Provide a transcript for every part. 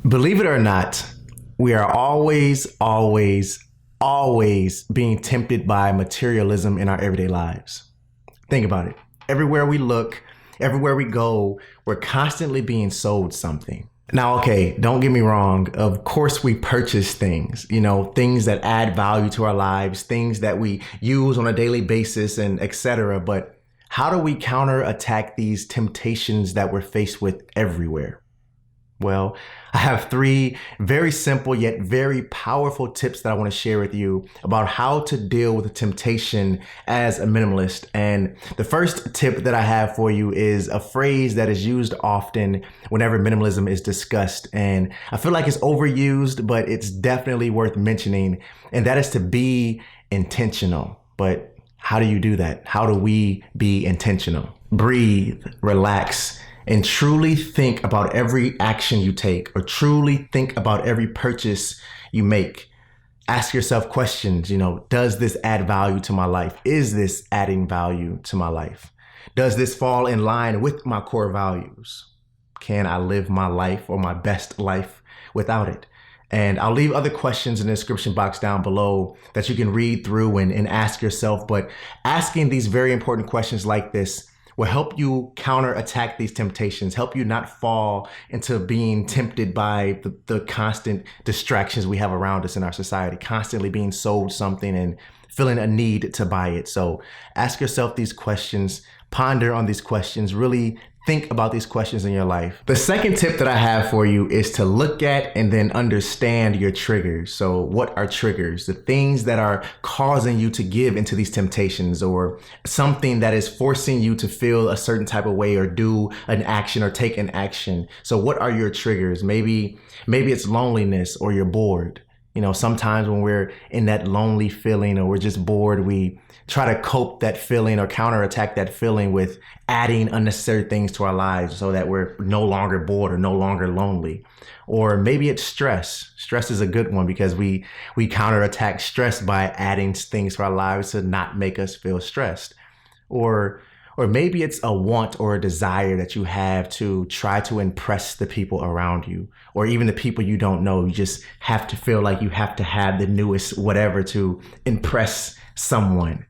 Believe it or not, we are always being tempted by materialism in our everyday lives. Think about it. Everywhere we look, everywhere we go, we're constantly being sold something. Now, okay, don't get me wrong. Of course, we purchase things, things that add value to our lives, things that we use on a daily basis and etc. But how do we counterattack these temptations that we're faced with everywhere? Well, I have 3 very simple yet very powerful tips that I want to share with you about how to deal with the temptation as a minimalist. And the first tip that I have for you is a phrase that is used often whenever minimalism is discussed. And I feel like it's overused, but it's definitely worth mentioning. And that is to be intentional. But how do you do that? How do we be intentional? Breathe, relax, and truly think about every action you take, or truly think about every purchase you make. Ask yourself questions, does this add value to my life? Is this adding value to my life? Does this fall in line with my core values? Can I live my life or my best life without it? And I'll leave other questions in the description box down below that you can read through and ask yourself. But asking these very important questions like this will help you counterattack these temptations, help you not fall into being tempted by the constant distractions we have around us in our society, constantly being sold something and feeling a need to buy it. So ask yourself these questions, ponder on these questions, really think about these questions in your life. The second tip that I have for you is to look at and then understand your triggers. So what are triggers? The things that are causing you to give into these temptations, or something that is forcing you to feel a certain type of way or do an action or take an action. So what are your triggers? Maybe it's loneliness, or you're bored. Sometimes when we're in that lonely feeling or we're just bored, we try to cope that feeling or counterattack that feeling with adding unnecessary things to our lives so that we're no longer bored or no longer lonely. Or maybe it's stress. Stress is a good one because we counterattack stress by adding things to our lives to not make us feel stressed. Or maybe it's a want or a desire that you have to try to impress the people around you, or even the people you don't know. You just have to feel like you have to have the newest whatever to impress someone.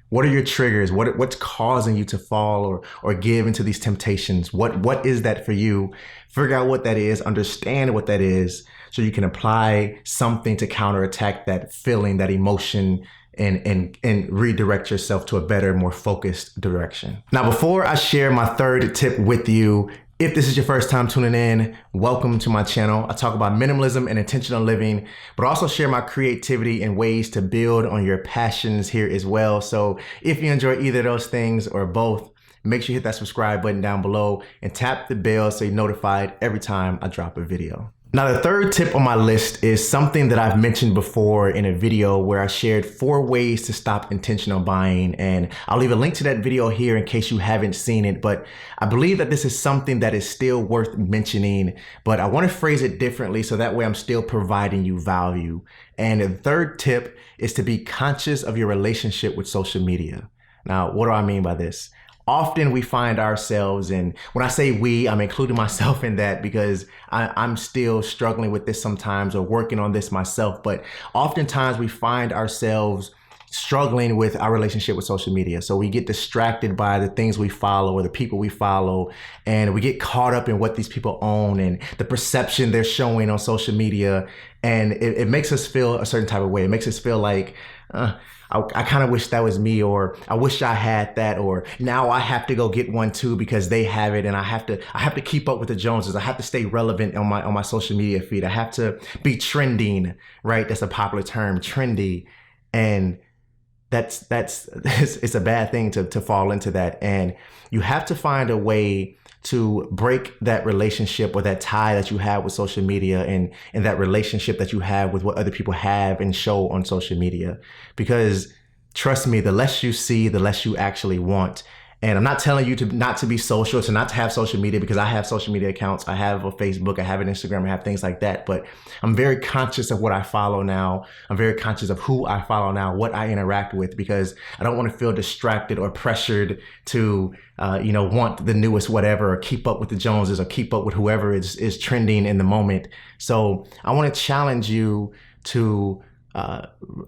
What are your triggers? What's causing you to fall or give into these temptations? What is that for you? Figure out what that is, understand what that is, so you can apply something to counterattack that feeling, that emotion, and redirect yourself to a better, more focused direction. Now, before I share my third tip with you, if this is your first time tuning in, welcome to my channel. I talk about minimalism and intentional living, but also share my creativity and ways to build on your passions here as well. So if you enjoy either of those things or both, make sure you hit that subscribe button down below and tap the bell so you're notified every time I drop a video. Now, the third tip on my list is something that I've mentioned before in a video where I shared 4 ways to stop intentional buying. And I'll leave a link to that video here in case you haven't seen it. But I believe that this is something that is still worth mentioning, but I want to phrase it differently so that way I'm still providing you value. And the third tip is to be conscious of your relationship with social media. Now, what do I mean by this? Often we find ourselves, and when I say we, I'm including myself in that because I'm still struggling with this sometimes or working on this myself. But oftentimes we find ourselves struggling with our relationship with social media. So we get distracted by the things we follow or the people we follow, and we get caught up in what these people own and the perception they're showing on social media. And it makes us feel a certain type of way. It makes us feel like, I kind of wish that was me, or I wish I had that, or now I have to go get one too because they have it, and I have to keep up with the Joneses. I have to stay relevant on my social media feed. I have to be trending, right? That's a popular term, trendy, and it's a bad thing to fall into that. And you have to find a way to break that relationship or that tie that you have with social media and that relationship that you have with what other people have and show on social media. Because trust me, the less you see, the less you actually want. And I'm not telling you to not to be social, to not to have social media, because I have social media accounts. I have a Facebook, I have an Instagram, I have things like that. But I'm very conscious of what I follow now. I'm very conscious of who I follow now, what I interact with, because I don't want to feel distracted or pressured to, want the newest whatever, or keep up with the Joneses, or keep up with whoever is trending in the moment. So I want to challenge you to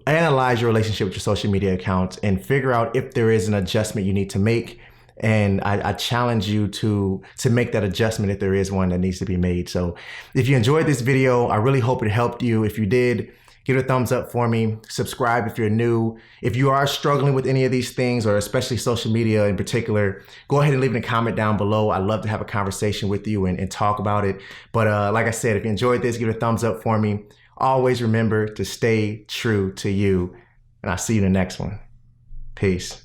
analyze your relationship with your social media accounts and figure out if there is an adjustment you need to make. And I challenge you to make that adjustment if there is one that needs to be made. So if you enjoyed this video, I really hope it helped you. If you did, give it a thumbs up for me. Subscribe if you're new. If you are struggling with any of these things, or especially social media in particular, go ahead and leave a comment down below. I'd love to have a conversation with you and talk about it. But like I said, if you enjoyed this, give it a thumbs up for me. Always remember to stay true to you. And I'll see you in the next one. Peace.